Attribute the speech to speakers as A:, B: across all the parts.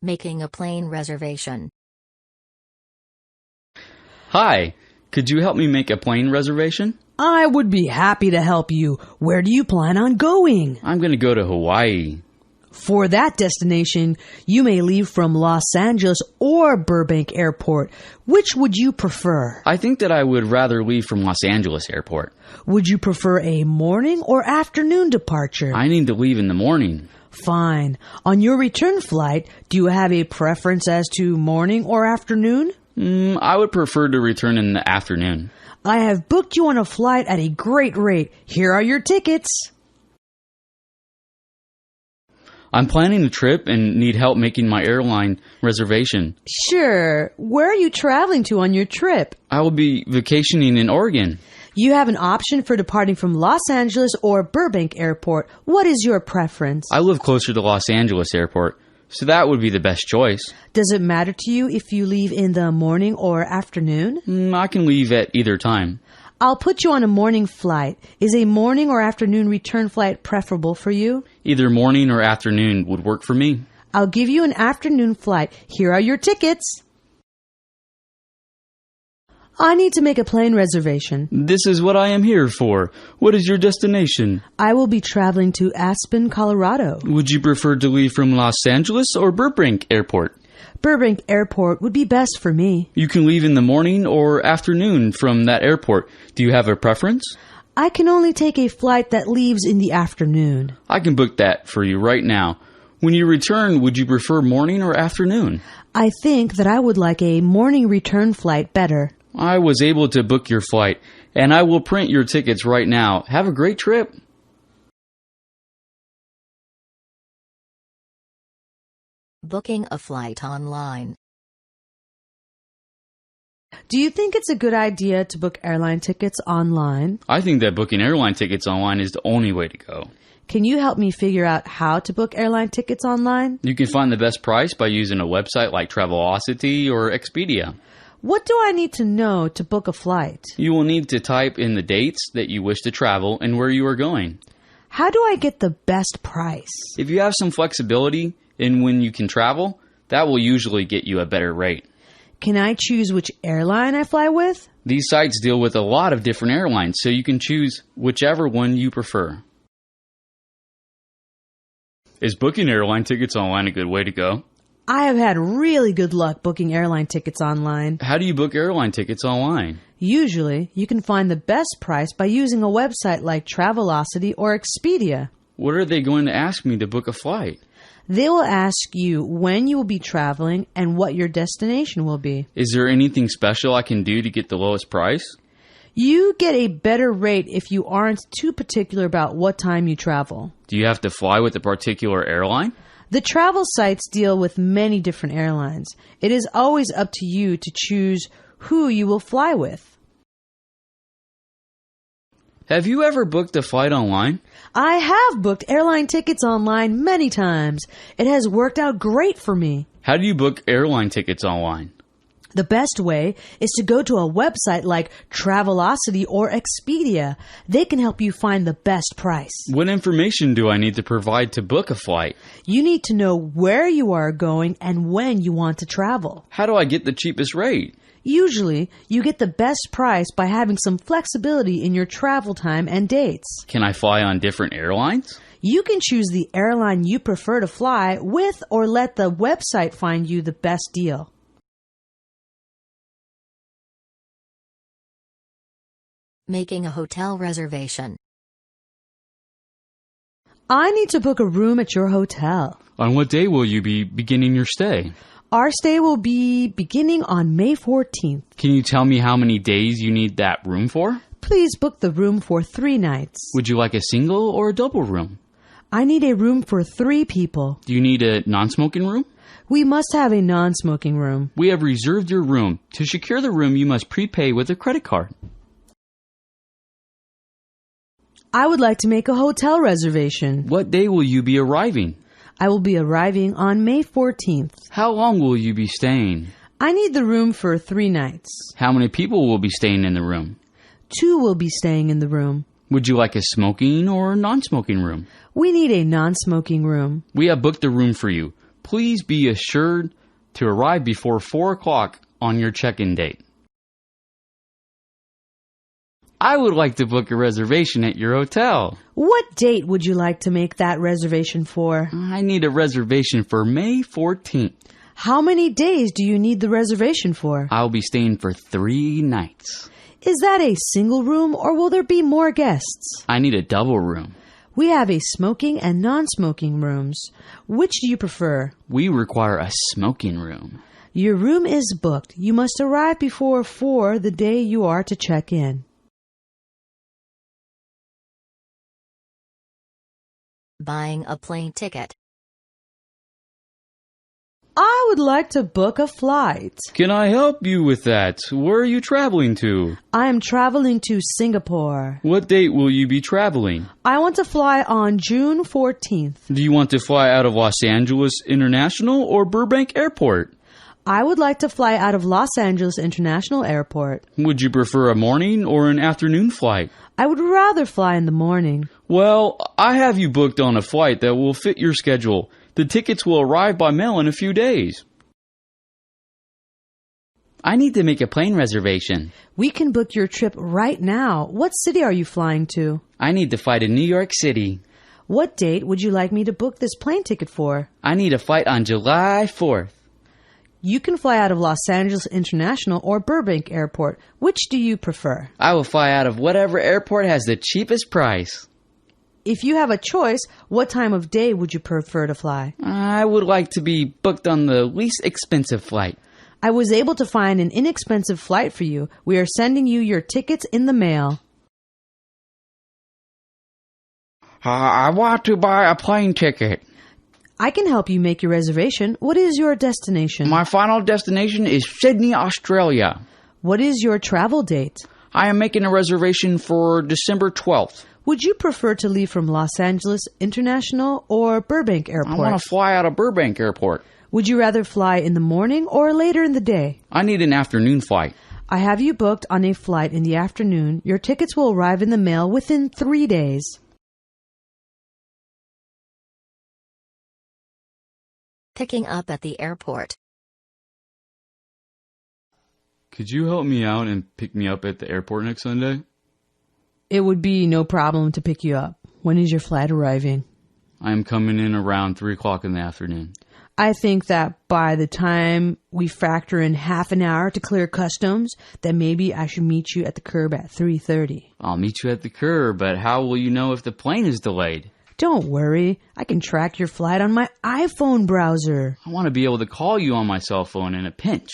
A: Making a plane reservation.
B: Hi, could you help me make a plane reservation?
C: I would be happy to help you. Where do you plan on going?
B: I'm going to go to Hawaii.
C: For that destination, you may leave from Los Angeles or Burbank Airport. Which would you prefer?
B: I think that I would rather leave from Los Angeles Airport.
C: Would you prefer a morning or afternoon departure?
B: I need to leave in the morning.
C: Fine. On your return flight, do you have a preference as to morning or afternoon?
B: I would prefer to return in the afternoon.
C: I have booked you on a flight at a great rate. Here are your tickets.
B: I'm planning a trip and need help making my airline reservation.
C: Sure. Where are you traveling to on your trip?
B: I will be vacationing in Oregon.
C: You have an option for departing from Los Angeles or Burbank Airport. What is your preference?
B: I live closer to Los Angeles Airport, so that would be the best choice.
C: Does it matter to you if you leave in the morning or afternoon?
B: I can leave at either time.
C: I'll put you on a morning flight. Is a morning or afternoon return flight preferable for you?
B: Either morning or afternoon would work for me.
C: I'll give you an afternoon flight. Here are your tickets. I need to make a plane reservation.
B: This is what I am here for. What is your destination?
C: I will be traveling to Aspen, Colorado.
B: Would you prefer to leave from Los Angeles or Burbank Airport?
C: Burbank Airport would be best for me.
B: You can leave in the morning or afternoon from that airport. Do you have a preference?
C: I can only take a flight that leaves in the afternoon.
B: I can book that for you right now. When you return, would you prefer morning or afternoon?
C: I think that I would like a morning return flight better.
B: I was able to book your flight, and I will print your tickets right now. Have a great trip.
A: Booking a flight online.
C: Do you think it's a good idea to book airline tickets online?
B: I think that booking airline tickets online is the only way to go.
C: Can you help me figure out how to book airline tickets online?
B: You can find the best price by using a website like Travelocity or Expedia.
C: What do I need to know to book a flight?
B: You will need to type in the dates that you wish to travel and where you are going.
C: How do I get the best price?
B: If you have some flexibility in when you can travel, that will usually get you a better rate.
C: Can I choose which airline I fly with?
B: These sites deal with a lot of different airlines, so you can choose whichever one you prefer. Is booking airline tickets online a good way to go?
C: I have had really good luck booking airline tickets online.
B: How do you book airline tickets online?
C: Usually, you can find the best price by using a website like Travelocity or Expedia.
B: What are they going to ask me to book a flight?
C: They will ask you when you will be traveling and what your destination will be.
B: Is there anything special I can do to get the lowest price?
C: You get a better rate if you aren't too particular about what time you travel.
B: Do you have to fly with a particular airline?
C: The travel sites deal with many different airlines. It is always up to you to choose who you will fly with.
B: Have you ever booked a flight online?
C: I have booked airline tickets online many times. It has worked out great for me.
B: How do you book airline tickets online?
C: The best way is to go to a website like Travelocity or Expedia. They can help you find the best price.
B: What information do I need to provide to book a flight?
C: You need to know where you are going and when you want to travel.
B: How do I get the cheapest rate?
C: Usually, you get the best price by having some flexibility in your travel time and dates.
B: Can I fly on different airlines?
C: You can choose the airline you prefer to fly with or let the website find you the best deal.
A: Making a hotel reservation.
C: I need to book a room at your hotel.
B: On what day will you be beginning your stay?
C: Our stay will be beginning on May 14th.
B: Can you tell me how many days you need that room for?
C: Please book the room for 3 nights.
B: Would you like a single or a double room?
C: I need a room for 3 people.
B: Do you need a non-smoking room?
C: We must have a non-smoking room.
B: We have reserved your room. To secure the room, you must prepay with a credit card.
C: I would like to make a hotel reservation.
B: What day will you be arriving?
C: I will be arriving on May 14th.
B: How long will you be staying?
C: I need the room for 3 nights.
B: How many people will be staying in the room?
C: 2 will be staying in the room.
B: Would you like a smoking or non-smoking room?
C: We need a non-smoking room.
B: We have booked the room for you. Please be assured to arrive before 4 o'clock on your check-in date. I would like to book a reservation at your hotel.
C: What date would you like to make that reservation for?
B: I need a reservation for May 14th.
C: How many days do you need the reservation for?
B: I'll be staying for 3 nights.
C: Is that a single room or will there be more guests?
B: I need a double room.
C: We have a smoking and non-smoking rooms. Which do you prefer?
B: We require a smoking room.
C: Your room is booked. You must arrive before 4 the day you are to check in.
A: Buying a plane ticket.
C: I would like to book a flight.
B: Can I help you with that? Where are you traveling to?
C: I am traveling to Singapore.
B: What date will you be traveling?
C: I want to fly on June 14th.
B: Do you want to fly out of Los Angeles International or Burbank Airport?
C: I would like to fly out of Los Angeles International Airport.
B: Would you prefer a morning or an afternoon flight?
C: I would rather fly in the morning.
B: Well, I have you booked on a flight that will fit your schedule. The tickets will arrive by mail in a few days. I need to make a plane reservation.
C: We can book your trip right now. What city are you flying to?
B: I need to fly to New York City.
C: What date would you like me to book this plane ticket for?
B: I need a flight on July 4th.
C: You can fly out of Los Angeles International or Burbank Airport. Which do you prefer?
B: I will fly out of whatever airport has the cheapest price.
C: If you have a choice, what time of day would you prefer to fly?
B: I would like to be booked on the least expensive flight.
C: I was able to find an inexpensive flight for you. We are sending you your tickets in the mail.
B: I want to buy a plane ticket.
C: I can help you make your reservation. What is your destination?
B: My final destination is Sydney, Australia.
C: What is your travel date?
B: I am making a reservation for December 12th.
C: Would you prefer to leave from Los Angeles International or Burbank Airport?
B: I want to fly out of Burbank Airport.
C: Would you rather fly in the morning or later in the day?
B: I need an afternoon flight.
C: I have you booked on a flight in the afternoon. Your tickets will arrive in the mail within 3 days.
A: Picking up at the airport.
B: Could you help me out and pick me up at the airport next Sunday?
C: It would be no problem to pick you up. When is your flight arriving?
B: I am coming in around 3 o'clock in the afternoon.
C: I think that by the time we factor in half an hour to clear customs, then maybe I should meet you at the curb at 3:30.
B: I'll meet you at the curb, but how will you know if the plane is delayed?
C: Don't worry. I can track your flight on my iPhone browser.
B: I want to be able to call you on my cell phone in a pinch.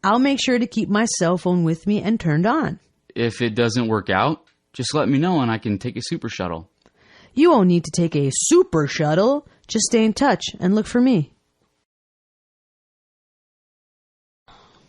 C: I'll make sure to keep my cell phone with me and turned on.
B: If it doesn't work out, just let me know and I can take a super shuttle.
C: You won't need to take a super shuttle. Just stay in touch and look for me.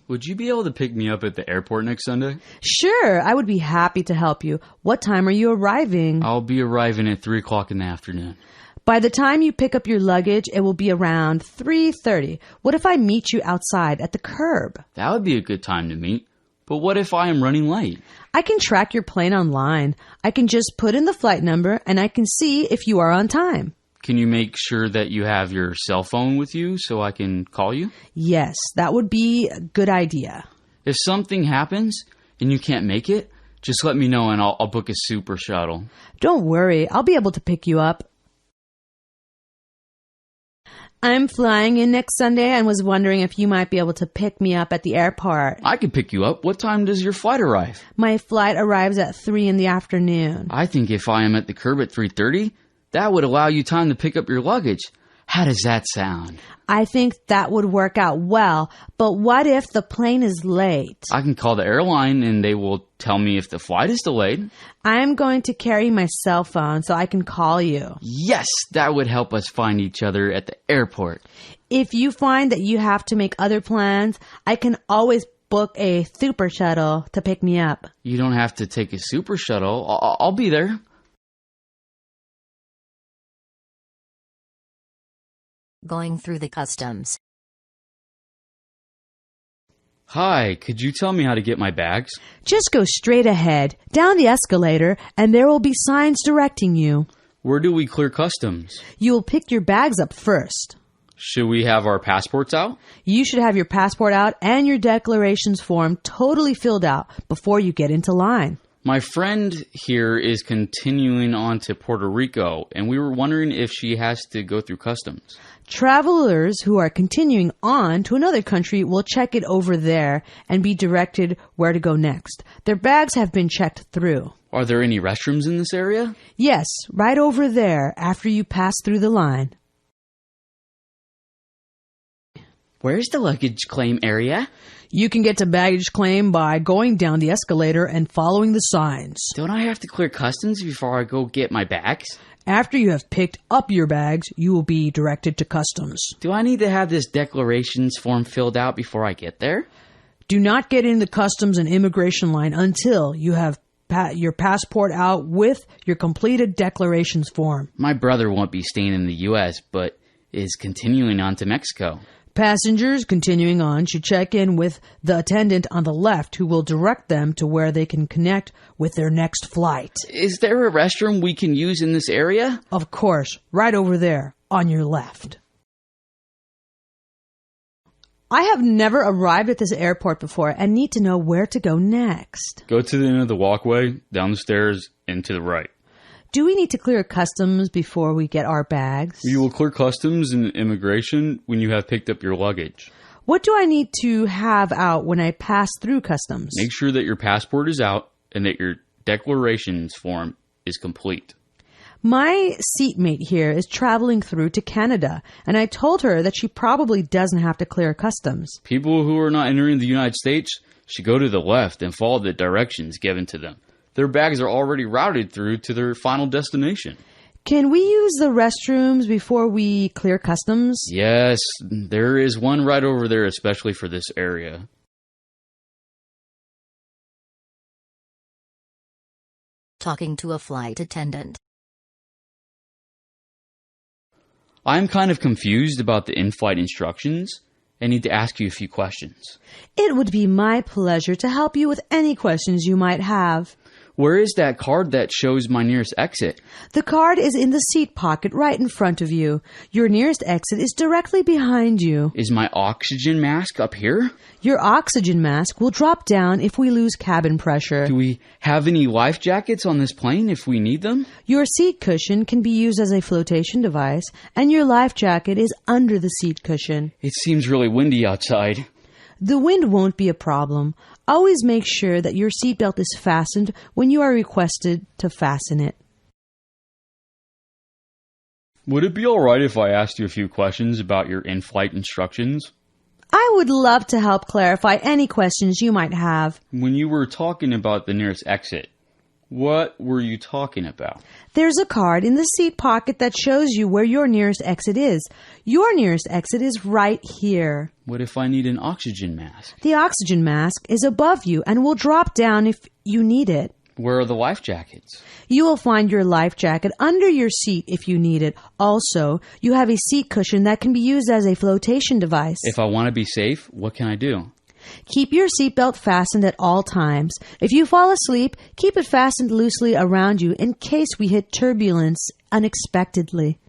B: Would you be able to pick me up at the airport next Sunday?
C: Sure, I would be happy to help you. What time are you arriving?
B: I'll be arriving at 3 o'clock in the afternoon.
C: By the time you pick up your luggage, it will be around 3:30. What if I meet you outside at the curb?
B: That would be a good time to meet. But what if I am running late?
C: I can track your plane online. I can just put in the flight number and I can see if you are on time.
B: Can you make sure that you have your cell phone with you so I can call you?
C: Yes, that would be a good idea.
B: If something happens and you can't make it, just let me know and I'll book a super shuttle.
C: Don't worry, I'll be able to pick you up. I'm flying in next Sunday and was wondering if you might be able to pick me up at the airport.
B: I can pick you up. What time does your flight arrive?
C: My flight arrives at 3 in the afternoon.
B: I think if I am at the curb at 3:30, that would allow you time to pick up your luggage. How does that sound?
C: I think that would work out well, but what if the plane is late?
B: I can call the airline and they will tell me if the flight is delayed.
C: I'm going to carry my cell phone so I can call you.
B: Yes, that would help us find each other at the airport.
C: If you find that you have to make other plans, I can always book a super shuttle to pick me up.
B: You don't have to take a super shuttle. I'll be there.
A: Going through the customs.
B: Hi, could you tell me how to get my bags?
C: Just go straight ahead, down the escalator, and there will be signs directing you.
B: Where do we clear customs?
C: You will pick your bags up first.
B: Should we have our passports out?
C: You should have your passport out and your declarations form totally filled out before you get into line.
B: My friend here is continuing on to Puerto Rico, and we were wondering if she has to go through customs.
C: Travelers who are continuing on to another country will check it over there and be directed where to go next. Their bags have been checked through.
B: Are there any restrooms in this area?
C: Yes, right over there after you pass through the line.
B: Where's the luggage claim area?
C: You can get to baggage claim by going down the escalator and following the signs.
B: Don't I have to clear customs before I go get my bags?
C: After you have picked up your bags, you will be directed to customs.
B: Do I need to have this declarations form filled out before I get there?
C: Do not get in the customs and immigration line until you have your passport out with your completed declarations form.
B: My brother won't be staying in the U.S., but is continuing on to Mexico.
C: Passengers continuing on should check in with the attendant on the left who will direct them to where they can connect with their next flight.
B: Is there a restroom we can use in this area?
C: Of course, right over there on your left. I have never arrived at this airport before and need to know where to go next.
B: Go to the end of the walkway, down the stairs, and to the right.
C: Do we need to clear customs before we get our bags?
B: You will clear customs and immigration when you have picked up your luggage.
C: What do I need to have out when I pass through customs?
B: Make sure that your passport is out and that your declarations form is complete.
C: My seatmate here is traveling through to Canada, and I told her that she probably doesn't have to clear customs.
B: People who are not entering the United States should go to the left and follow the directions given to them. Their bags are already routed through to their final destination.
C: Can we use the restrooms before we clear customs?
B: Yes, there is one right over there, especially for this area.
A: Talking to a flight attendant.
B: I'm kind of confused about the in-flight instructions. I need to ask you a few questions.
C: It would be my pleasure to help you with any questions you might have.
B: Where is that card that shows my nearest exit?
C: The card is in the seat pocket right in front of you. Your nearest exit is directly behind you.
B: Is my oxygen mask up here?
C: Your oxygen mask will drop down if we lose cabin pressure.
B: Do we have any life jackets on this plane if we need them?
C: Your seat cushion can be used as a flotation device, and your life jacket is under the seat cushion.
B: It seems really windy outside.
C: The wind won't be a problem. Always make sure that your seatbelt is fastened when you are requested to fasten it.
B: Would it be all right if I asked you a few questions about your in-flight instructions?
C: I would love to help clarify any questions you might have.
B: When you were talking about the nearest exit, what were you talking about?
C: There's a card in the seat pocket that shows you where your nearest exit is. Your nearest exit is right here.
B: What if I need an oxygen mask?
C: The oxygen mask is above you and will drop down if you need it.
B: Where are the life jackets?
C: You will find your life jacket under your seat if you need it. Also, you have a seat cushion that can be used as a flotation device.
B: If I want to be safe, what can I do?
C: Keep your seatbelt fastened at all times. If you fall asleep, keep it fastened loosely around you in case we hit turbulence unexpectedly.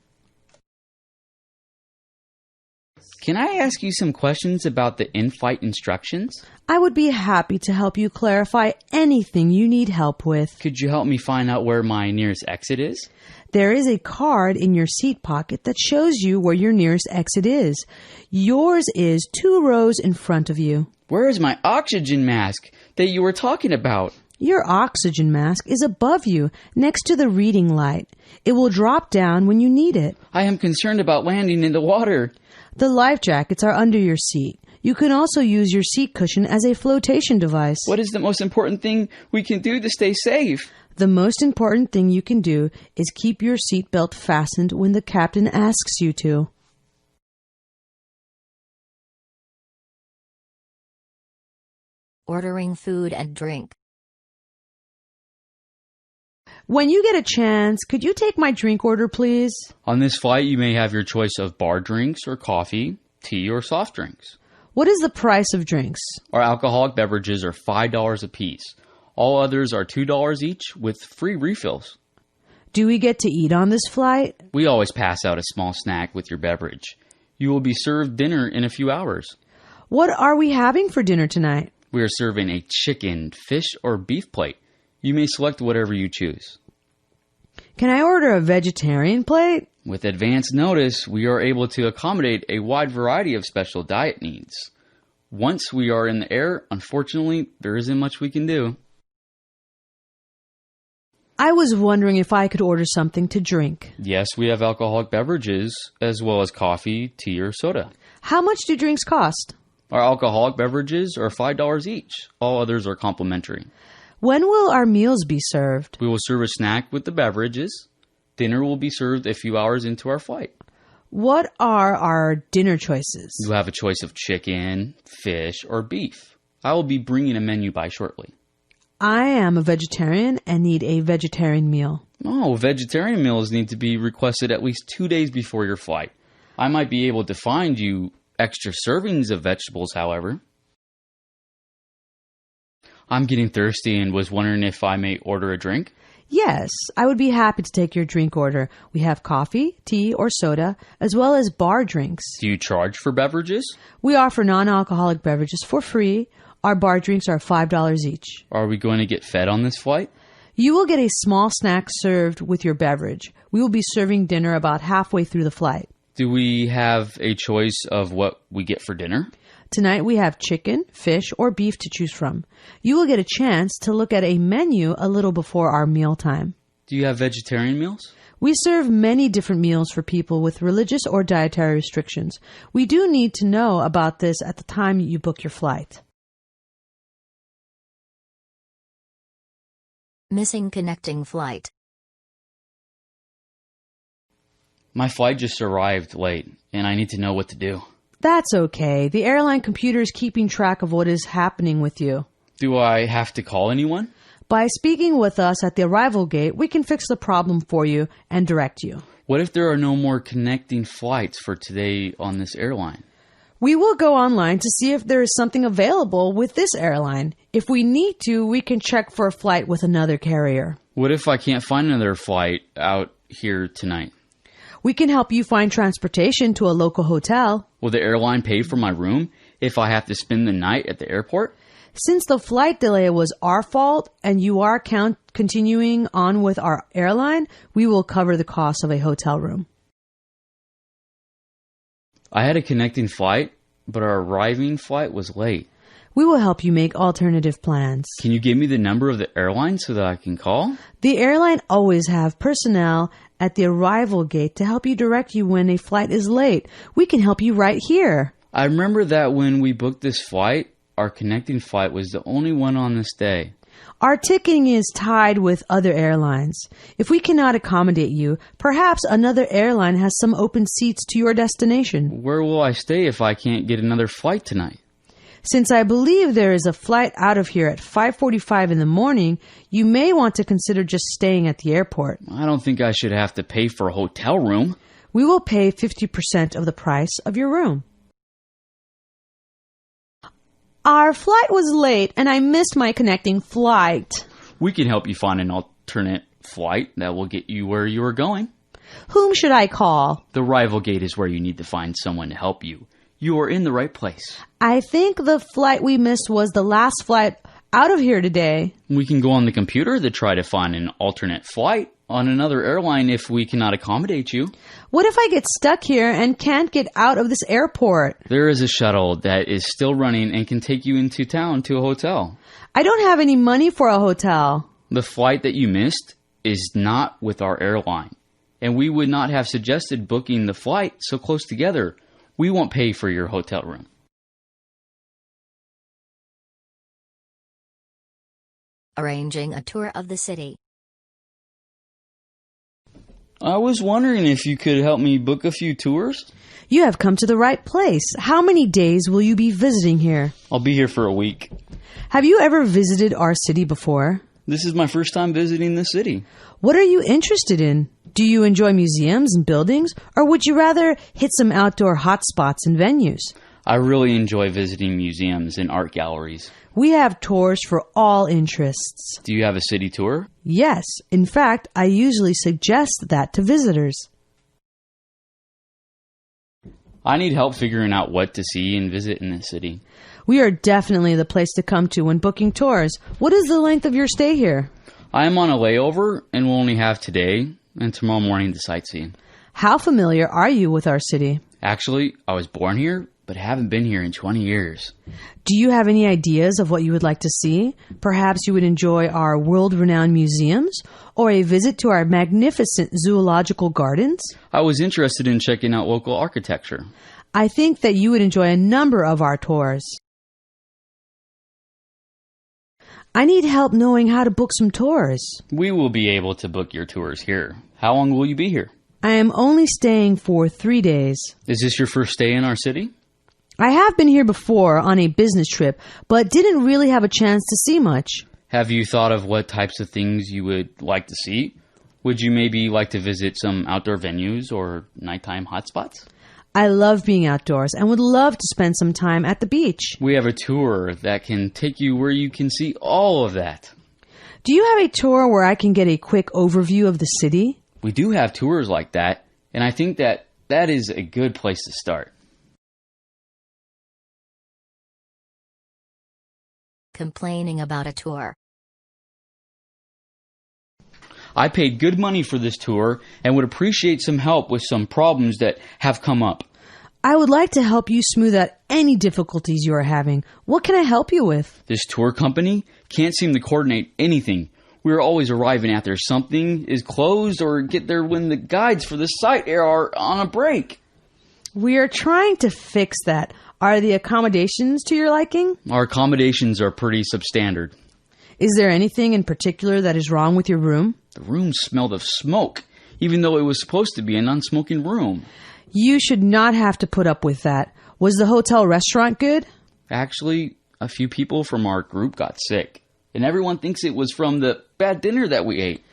B: Can I ask you some questions about the in-flight instructions?
C: I would be happy to help you clarify anything you need help with.
B: Could you help me find out where my nearest exit is?
C: There is a card in your seat pocket that shows you where your nearest exit is. Yours is 2 rows in front of you.
B: Where is my oxygen mask that you were talking about?
C: Your oxygen mask is above you, next to the reading light. It will drop down when you need it.
B: I am concerned about landing in the water.
C: The life jackets are under your seat. You can also use your seat cushion as a flotation device.
B: What is the most important thing we can do to stay safe?
C: The most important thing you can do is keep your seatbelt fastened when the captain asks you to.
A: Ordering food and drink.
C: When you get a chance, could you take my drink order, please?
B: On this flight, you may have your choice of bar drinks or coffee, tea or soft drinks.
C: What is the price of drinks?
B: Our alcoholic beverages are $5 a piece. All others are $2 each with free refills.
C: Do we get to eat on this flight?
B: We always pass out a small snack with your beverage. You will be served dinner in a few hours.
C: What are we having for dinner tonight?
B: We are serving a chicken, fish, or beef plate. You may select whatever you choose.
C: Can I order a vegetarian plate?
B: With advance notice, we are able to accommodate a wide variety of special diet needs. Once we are in the air, unfortunately, there isn't much we can do.
C: I was wondering if I could order something to drink.
B: Yes, we have alcoholic beverages, as well as coffee, tea, or soda.
C: How much do drinks cost?
B: Our alcoholic beverages are $5 each. All others are complimentary.
C: When will our meals be served?
B: We will serve a snack with the beverages. Dinner will be served a few hours into our flight.
C: What are our dinner choices?
B: You have a choice of chicken, fish, or beef. I will be bringing a menu by shortly.
C: I am a vegetarian and need a vegetarian meal.
B: Oh, vegetarian meals need to be requested at least 2 days before your flight. I might be able to find you extra servings of vegetables, however. I'm getting thirsty and was wondering if I may order a drink.
C: Yes, I would be happy to take your drink order. We have coffee, tea, or soda, as well as bar drinks.
B: Do you charge for beverages?
C: We offer non-alcoholic beverages for free. Our bar drinks are $5 each.
B: Are we going to get fed on this flight?
C: You will get a small snack served with your beverage. We will be serving dinner about halfway through the flight.
B: Do we have a choice of what we get for dinner?
C: Tonight we have chicken, fish, or beef to choose from. You will get a chance to look at a menu a little before our mealtime.
B: Do you have vegetarian meals?
C: We serve many different meals for people with religious or dietary restrictions. We do need to know about this at the time you book your flight.
A: Missing connecting flight.
B: My flight just arrived late, and I need to know what to do.
C: That's okay. The airline computer is keeping track of what is happening with you.
B: Do I have to call anyone?
C: By speaking with us at the arrival gate, we can fix the problem for you and direct you.
B: What if there are no more connecting flights for today on this airline?
C: We will go online to see if there is something available with this airline. If we need to, we can check for a flight with another carrier.
B: What if I can't find another flight out here tonight?
C: We can help you find transportation to a local hotel.
B: Will the airline pay for my room if I have to spend the night at the airport?
C: Since the flight delay was our fault and you are continuing on with our airline, we will cover the cost of a hotel room.
B: I had a connecting flight, but our arriving flight was late.
C: We will help you make alternative plans.
B: Can you give me the number of the airline so that I can call?
C: The airline always have personnel at the arrival gate to help you direct you when a flight is late. We can help you right here.
B: I remember that when we booked this flight, our connecting flight was the only one on this day.
C: Our ticketing is tied with other airlines. If we cannot accommodate you, perhaps another airline has some open seats to your destination.
B: Where will I stay if I can't get another flight tonight?
C: Since I believe there is a flight out of here at 5:45 in the morning, you may want to consider just staying at the airport.
B: I don't think I should have to pay for a hotel room.
C: We will pay 50% of the price of your room. Our flight was late and I missed my connecting flight.
B: We can help you find an alternate flight that will get you where you are going.
C: Whom should I call?
B: The arrival gate is where you need to find someone to help you. You are in the right place.
C: I think the flight we missed was the last flight out of here today.
B: We can go on the computer to try to find an alternate flight on another airline if we cannot accommodate you.
C: What if I get stuck here and can't get out of this airport?
B: There is a shuttle that is still running and can take you into town to a hotel.
C: I don't have any money for a hotel.
B: The flight that you missed is not with our airline, and we would not have suggested booking the flight so close together. We won't pay for your hotel room.
A: Arranging a tour of the city.
B: I was wondering if you could help me book a few tours.
C: You have come to the right place. How many days will you be visiting here?
B: I'll be here for a week.
C: Have you ever visited our city before?
B: This is my first time visiting the city.
C: What are you interested in? Do you enjoy museums and buildings, or would you rather hit some outdoor hotspots and venues?
B: I really enjoy visiting museums and art galleries.
C: We have tours for all interests.
B: Do you have a city tour?
C: Yes. In fact, I usually suggest that to visitors.
B: I need help figuring out what to see and visit in this city.
C: We are definitely the place to come to when booking tours. What is the length of your stay here?
B: I am on a layover and will only have today and tomorrow morning to sightsee.
C: How familiar are you with our city?
B: Actually, I was born here, but haven't been here in 20 years.
C: Do you have any ideas of what you would like to see? Perhaps you would enjoy our world-renowned museums or a visit to our magnificent zoological gardens?
B: I was interested in checking out local architecture.
C: I think that you would enjoy a number of our tours. I need help knowing how to book some tours.
B: We will be able to book your tours here. How long will you be here?
C: I am only staying for 3 days.
B: Is this your first stay in our city?
C: I have been here before on a business trip, but didn't really have a chance to see much.
B: Have you thought of what types of things you would like to see? Would you maybe like to visit some outdoor venues or nighttime hotspots?
C: I love being outdoors and would love to spend some time at the beach.
B: We have a tour that can take you where you can see all of that.
C: Do you have a tour where I can get a quick overview of the city?
B: We do have tours like that, and I think that is a good place to start.
A: Complaining about a tour.
B: I paid good money for this tour and would appreciate some help with some problems that have come up.
C: I would like to help you smooth out any difficulties you are having. What can I help you with?
B: This tour company can't seem to coordinate anything. We are always arriving after something is closed or get there when the guides for the site are on a break.
C: We are trying to fix that. Are the accommodations to your liking?
B: Our accommodations are pretty substandard.
C: Is there anything in particular that is wrong with your room?
B: The room smelled of smoke, even though it was supposed to be a non-smoking room.
C: You should not have to put up with that. Was the hotel restaurant good?
B: Actually, a few people from our group got sick, and everyone thinks it was from the bad dinner that we ate.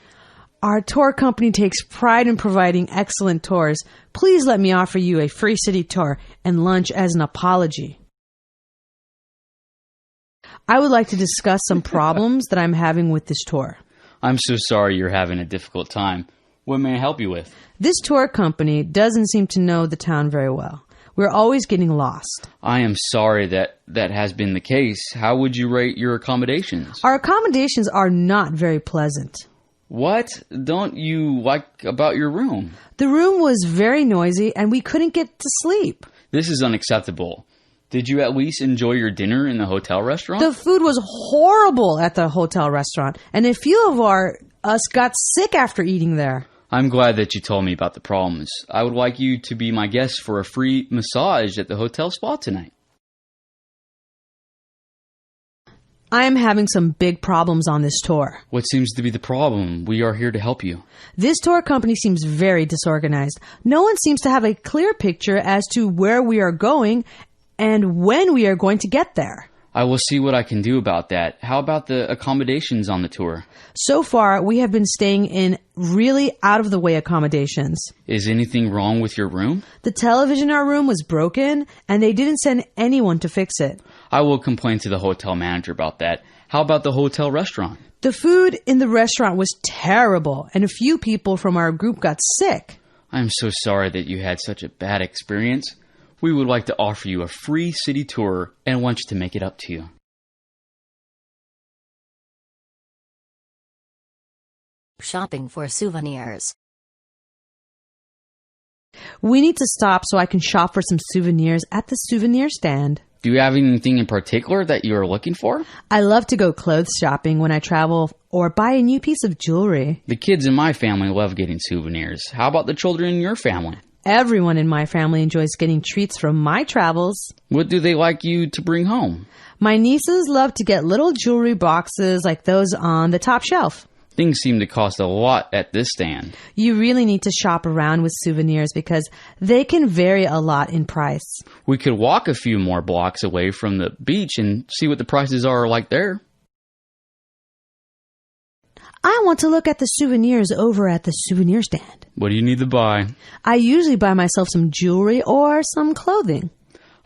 C: Our tour company takes pride in providing excellent tours. Please let me offer you a free city tour and lunch as an apology. I would like to discuss some problems that I'm having with this tour.
B: I'm so sorry you're having a difficult time. What may I help you with?
C: This tour company doesn't seem to know the town very well. We're always getting lost.
B: I am sorry that has been the case. How would you rate your accommodations?
C: Our accommodations are not very pleasant.
B: What don't you like about your room?
C: The room was very noisy and we couldn't get to sleep.
B: This is unacceptable. Did you at least enjoy your dinner in the hotel restaurant?
C: The food was horrible at the hotel restaurant, and a few of us got sick after eating there.
B: I'm glad that you told me about the problems. I would like you to be my guest for a free massage at the hotel spa tonight.
C: I am having some big problems on this tour.
B: What seems to be the problem? We are here to help you.
C: This tour company seems very disorganized. No one seems to have a clear picture as to where we are going and when we are going to get there.
B: I will see what I can do about that. How about the accommodations on the tour?
C: So far, we have been staying in really out-of-the-way accommodations.
B: Is anything wrong with your room?
C: The television in our room was broken, and they didn't send anyone to fix it.
B: I will complain to the hotel manager about that. How about the hotel restaurant?
C: The food in the restaurant was terrible, and a few people from our group got sick.
B: I'm so sorry that you had such a bad experience. We would like to offer you a free city tour and want you to make it up to you.
A: Shopping for souvenirs.
C: We need to stop so I can shop for some souvenirs at the souvenir stand.
B: Do you have anything in particular that you are looking for?
C: I love to go clothes shopping when I travel or buy a new piece of jewelry.
B: The kids in my family love getting souvenirs. How about the children in your family?
C: Everyone in my family enjoys getting treats from my travels.
B: What do they like you to bring home?
C: My nieces love to get little jewelry boxes like those on the top shelf.
B: Things seem to cost a lot at this stand.
C: You really need to shop around with souvenirs because they can vary a lot in price.
B: We could walk a few more blocks away from the beach and see what the prices are like there.
C: I want to look at the souvenirs over at the souvenir stand.
B: What do you need to buy?
C: I usually buy myself some jewelry or some clothing.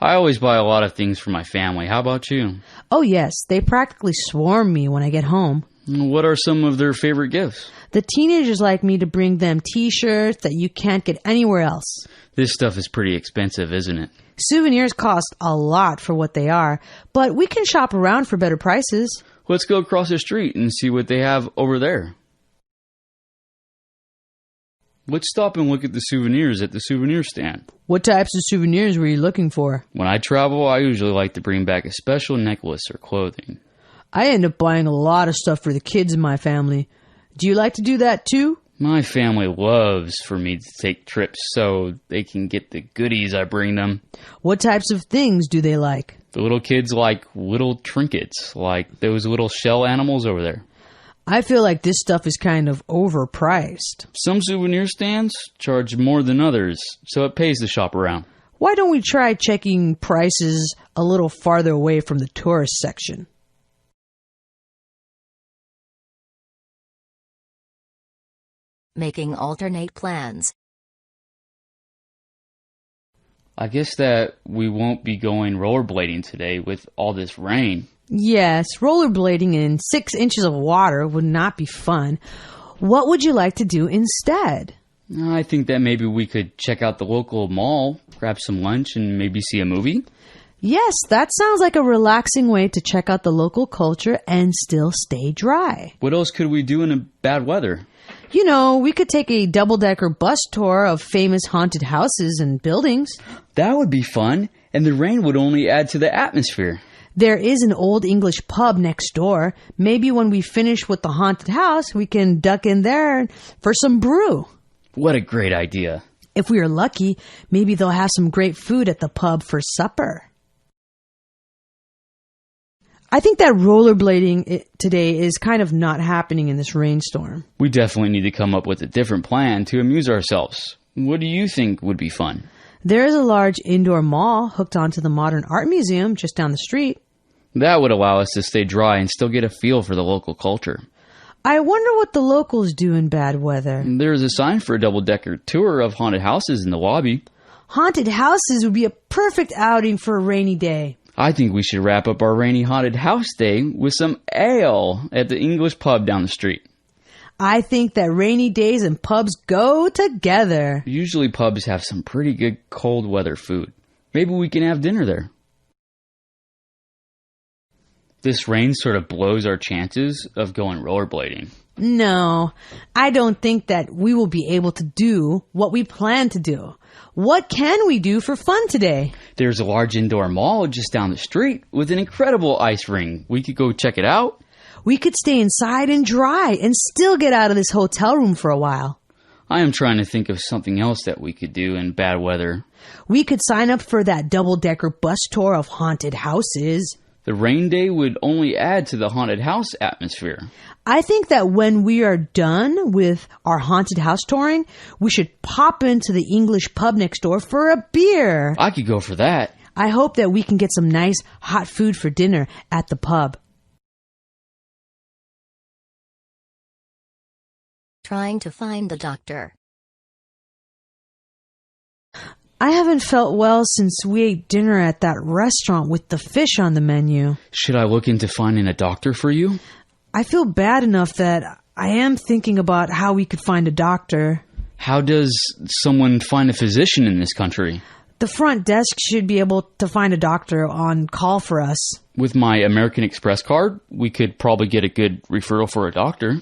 B: I always buy a lot of things for my family. How about you?
C: Oh yes, they practically swarm me when I get home.
B: What are some of their favorite gifts?
C: The teenagers like me to bring them t-shirts that you can't get anywhere else.
B: This stuff is pretty expensive, isn't it?
C: Souvenirs cost a lot for what they are, but we can shop around for better prices.
B: Let's go across the street and see what they have over there. Let's stop and look at the souvenirs at the souvenir stand.
C: What types of souvenirs were you looking for?
B: When I travel, I usually like to bring back a special necklace or clothing.
C: I end up buying a lot of stuff for the kids in my family. Do you like to do that too?
B: My family loves for me to take trips so they can get the goodies I bring them.
C: What types of things do they like?
B: The little kids like little trinkets, like those little shell animals over there.
C: I feel like this stuff is kind of overpriced.
B: Some souvenir stands charge more than others, so it pays to shop around.
C: Why don't we try checking prices a little farther away from the tourist section?
A: Making alternate plans.
B: I guess that we won't be going rollerblading today with all this rain.
C: Yes, rollerblading in 6 inches of water would not be fun. What would you like to do instead?
B: I think that maybe we could check out the local mall, grab some lunch, and maybe see a movie.
C: Yes, that sounds like a relaxing way to check out the local culture and still stay dry.
B: What else could we do in a bad weather?
C: You know, we could take a double-decker bus tour of famous haunted houses and buildings.
B: That would be fun, and the rain would only add to the atmosphere.
C: There is an old English pub next door. Maybe when we finish with the haunted house, we can duck in there for some brew.
B: What a great idea.
C: If we are lucky, maybe they'll have some great food at the pub for supper. I think that rollerblading today is kind of not happening in this rainstorm.
B: We definitely need to come up with a different plan to amuse ourselves. What do you think would be fun?
C: There is a large indoor mall hooked onto the Modern Art Museum just down the street.
B: That would allow us to stay dry and still get a feel for the local culture.
C: I wonder what the locals do in bad weather.
B: There's a sign for a double-decker tour of haunted houses in the lobby.
C: Haunted houses would be a perfect outing for a rainy day.
B: I think we should wrap up our rainy haunted house day with some ale at the English pub down the street.
C: I think that rainy days and pubs go together.
B: Usually pubs have some pretty good cold weather food. Maybe we can have dinner there. This rain sort of blows our chances of going rollerblading.
C: No, I don't think that we will be able to do what we plan to do. What can we do for fun today?
B: There's a large indoor mall just down the street with an incredible ice ring. We could go check it out.
C: We could stay inside and dry and still get out of this hotel room for a while.
B: I am trying to think of something else that we could do in bad weather.
C: We could sign up for that double-decker bus tour of haunted houses.
B: The rain day would only add to the haunted house atmosphere.
C: I think that when we are done with our haunted house touring, we should pop into the English pub next door for a beer.
B: I could go for that.
C: I hope that we can get some nice hot food for dinner at the pub.
A: Trying to find the doctor.
C: I haven't felt well since we ate dinner at that restaurant with the fish on the menu.
B: Should I look into finding a doctor for you?
C: I feel bad enough that I am thinking about how we could find a doctor.
B: How does someone find a physician in this country?
C: The front desk should be able to find a doctor on call for us.
B: With my American Express card, we could probably get a good referral for a doctor.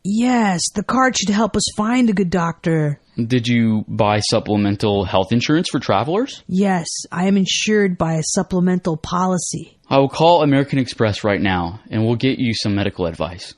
C: Yes, the card should help us find a good doctor.
B: Did you buy supplemental health insurance for travelers?
C: Yes, I am insured by a supplemental policy.
B: I will call American Express right now, and we'll get you some medical advice.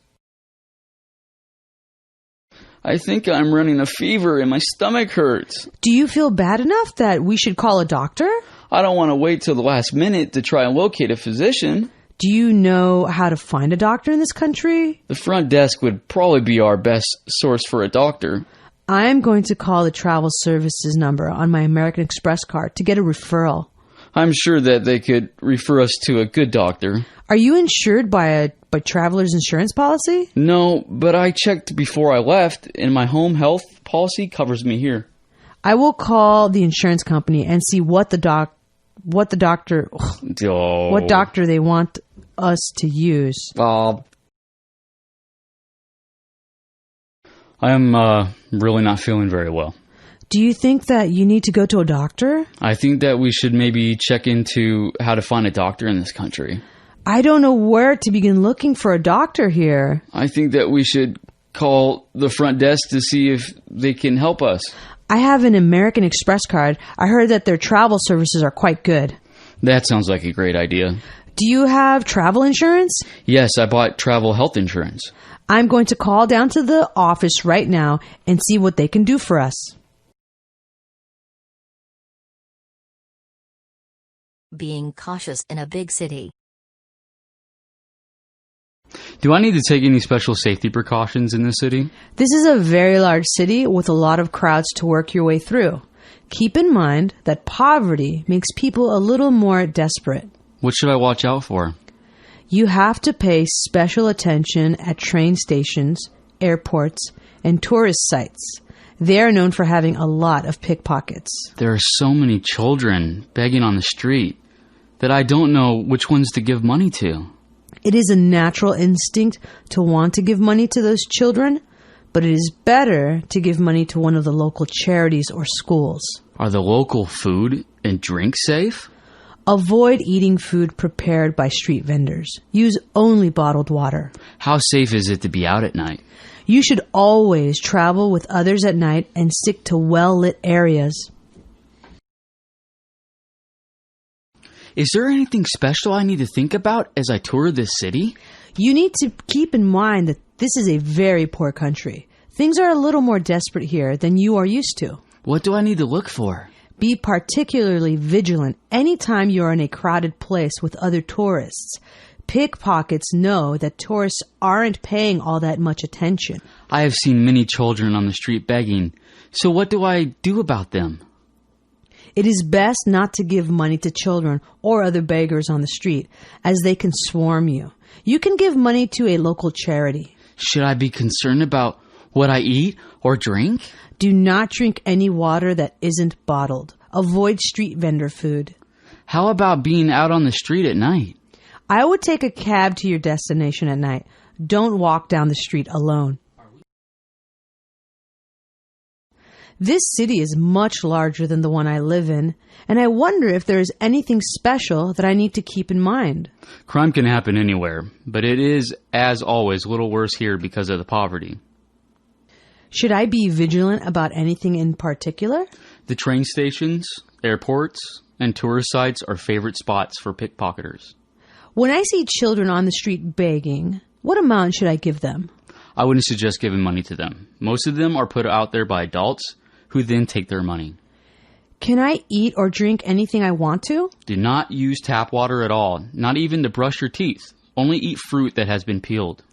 B: I think I'm running a fever and my stomach hurts.
C: Do you feel bad enough that we should call a doctor?
B: I don't want to wait till the last minute to try and locate a physician.
C: Do you know how to find a doctor in this country?
B: The front desk would probably be our best source for a doctor.
C: I'm going to call the travel services number on my American Express card to get a referral.
B: I'm sure that they could refer us to a good doctor.
C: Are you insured by Traveler's Insurance policy?
B: No, but I checked before I left, and my home health policy covers me here.
C: I will call the insurance company and see what doctor they want us to use.
B: I'm really not feeling very well.
C: Do you think that you need to go to a doctor?
B: I think that we should maybe check into how to find a doctor in this country.
C: I don't know where to begin looking for a doctor here.
B: I think that we should call the front desk to see if they can help us.
C: I have an American Express card. I heard that their travel services are quite good.
B: That sounds like a great idea.
C: Do you have travel insurance?
B: Yes, I bought travel health insurance.
C: I'm going to call down to the office right now and see what they can do for us.
A: Being cautious in a big city.
B: Do I need to take any special safety precautions in this city?
C: This is a very large city with a lot of crowds to work your way through. Keep in mind that poverty makes people a little more desperate.
B: What should I watch out for?
C: You have to pay special attention at train stations, airports, and tourist sites. They are known for having a lot of pickpockets.
B: There are so many children begging on the street that I don't know which ones to give money to.
C: It is a natural instinct to want to give money to those children, but it is better to give money to one of the local charities or schools.
B: Are the local food and drink safe?
C: Avoid eating food prepared by street vendors. Use only bottled water.
B: How safe is it to be out at night?
C: You should always travel with others at night and stick to well-lit areas.
B: Is there anything special I need to think about as I tour this city?
C: You need to keep in mind that this is a very poor country. Things are a little more desperate here than you are used to.
B: What do I need to look for?
C: Be particularly vigilant anytime you are in a crowded place with other tourists. Pickpockets know that tourists aren't paying all that much attention.
B: I have seen many children on the street begging. So what do I do about them?
C: It is best not to give money to children or other beggars on the street, as they can swarm you. You can give money to a local charity.
B: Should I be concerned about what I eat or drink?
C: Do not drink any water that isn't bottled. Avoid street vendor food.
B: How about being out on the street at night?
C: I would take a cab to your destination at night. Don't walk down the street alone. This city is much larger than the one I live in, and I wonder if there is anything special that I need to keep in mind.
B: Crime can happen anywhere, but it is, as always, a little worse here because of the poverty.
C: Should I be vigilant about anything in particular?
B: The train stations, airports, and tourist sites are favorite spots for pickpocketers.
C: When I see children on the street begging, what amount should I give them?
B: I wouldn't suggest giving money to them. Most of them are put out there by adults who then take their money.
C: Can I eat or drink anything I want to?
B: Do not use tap water at all, not even to brush your teeth. Only eat fruit that has been peeled.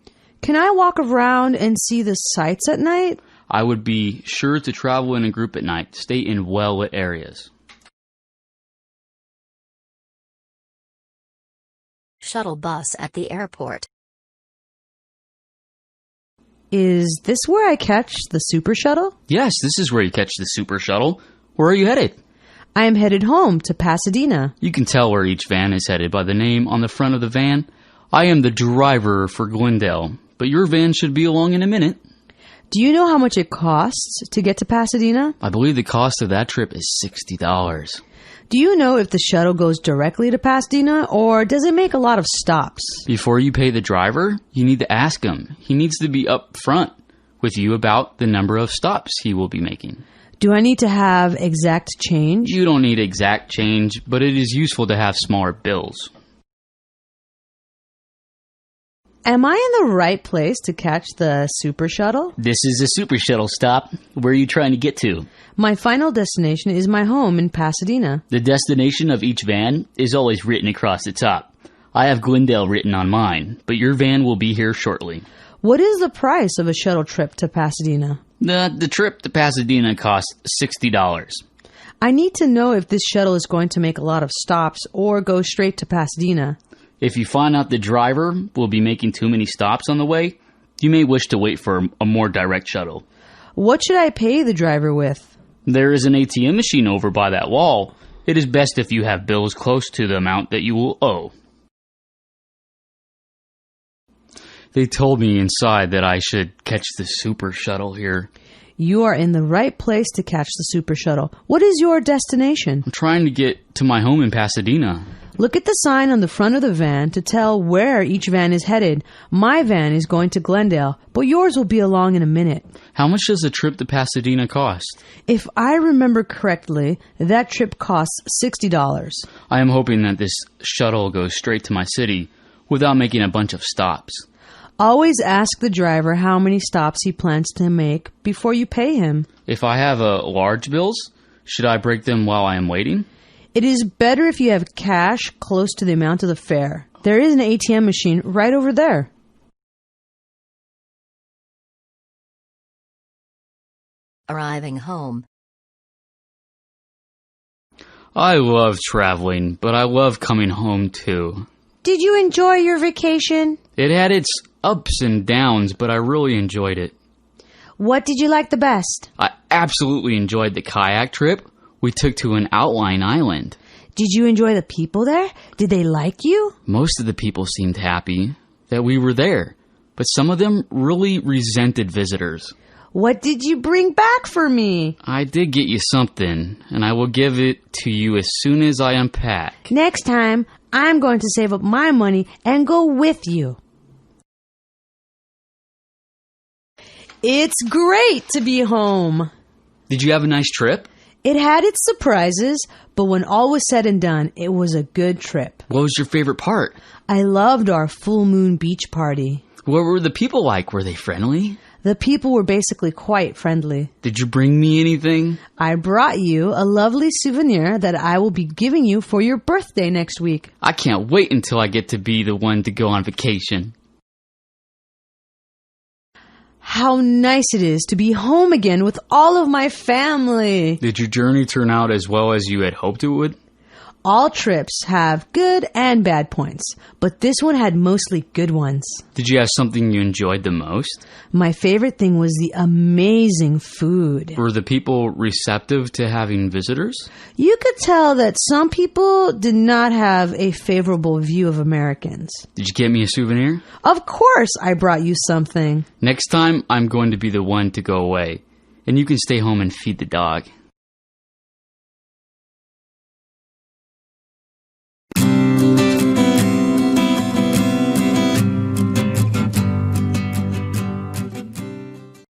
C: Can I walk around and see the sights at night?
B: I would be sure to travel in a group at night. Stay in well-lit areas.
A: Shuttle bus at the airport.
C: Is this where I catch the super shuttle?
B: Yes, this is where you catch the super shuttle. Where are you headed?
C: I am headed home to Pasadena.
B: You can tell where each van is headed by the name on the front of the van. I am the driver for Glendale, but your van should be along in a minute.
C: Do you know how much it costs to get to Pasadena?
B: I believe the cost of that trip is $60.
C: Do you know if the shuttle goes directly to Pasadena, or does it make a lot of stops?
B: Before you pay the driver, you need to ask him. He needs to be up front with you about the number of stops he will be making.
C: Do I need to have exact change?
B: You don't need exact change, but it is useful to have smaller bills.
C: Am I in the right place to catch the super shuttle?
D: This is a super shuttle stop. Where are you trying to get to?
C: My final destination is my home in Pasadena.
D: The destination of each van is always written across the top. I have Glendale written on mine, but your van will be here shortly.
C: What is the price of a shuttle trip to Pasadena?
B: The trip to Pasadena costs $60.
C: I need to know if this shuttle is going to make a lot of stops or go straight to Pasadena.
B: If you find out the driver will be making too many stops on the way, you may wish to wait for a more direct shuttle.
C: What should I pay the driver with?
B: There is an ATM machine over by that wall. It is best if you have bills close to the amount that you will owe. They told me inside that I should catch the super shuttle here.
C: You are in the right place to catch the Super Shuttle. What is your destination?
B: I'm trying to get to my home in Pasadena.
C: Look at the sign on the front of the van to tell where each van is headed. My van is going to Glendale, but yours will be along in a minute.
B: How much does a trip to Pasadena cost?
C: If I remember correctly, that trip costs $60.
B: I am hoping that this shuttle goes straight to my city without making a bunch of stops.
C: Always ask the driver how many stops he plans to make before you pay him.
B: If I have large bills, should I break them while I am waiting?
C: It is better if you have cash close to the amount of the fare. There is an ATM machine right over there.
A: Arriving home.
B: I love traveling, but I love coming home too.
C: Did you enjoy your vacation?
B: It had its ups and downs, but I really enjoyed it.
C: What did you like the best?
B: I absolutely enjoyed the kayak trip we took to an outlying island.
C: Did you enjoy the people there? Did they like you?
B: Most of the people seemed happy that we were there, but some of them really resented visitors.
C: What did you bring back for me?
B: I did get you something, and I will give it to you as soon as I unpack.
C: Next time, I'm going to save up my money and go with you. It's great to be home.
B: Did you have a nice trip?
C: It had its surprises, but when all was said and done, it was a good trip.
B: What was your favorite part?
C: I loved our full moon beach party.
B: What were the people like? Were they friendly?
C: The people were basically quite friendly.
B: Did you bring me anything?
C: I brought you a lovely souvenir that I will be giving you for your birthday next week.
B: I can't wait until I get to be the one to go on vacation.
C: How nice it is to be home again with all of my family.
B: Did your journey turn out as well as you had hoped it would?
C: All trips have good and bad points, but this one had mostly good ones.
B: Did you have something you enjoyed the most?
C: My favorite thing was the amazing food.
B: Were the people receptive to having visitors?
C: You could tell that some people did not have a favorable view of Americans.
B: Did you get me a souvenir?
C: Of course I brought you something.
B: Next time, I'm going to be the one to go away, and you can stay home and feed the dog.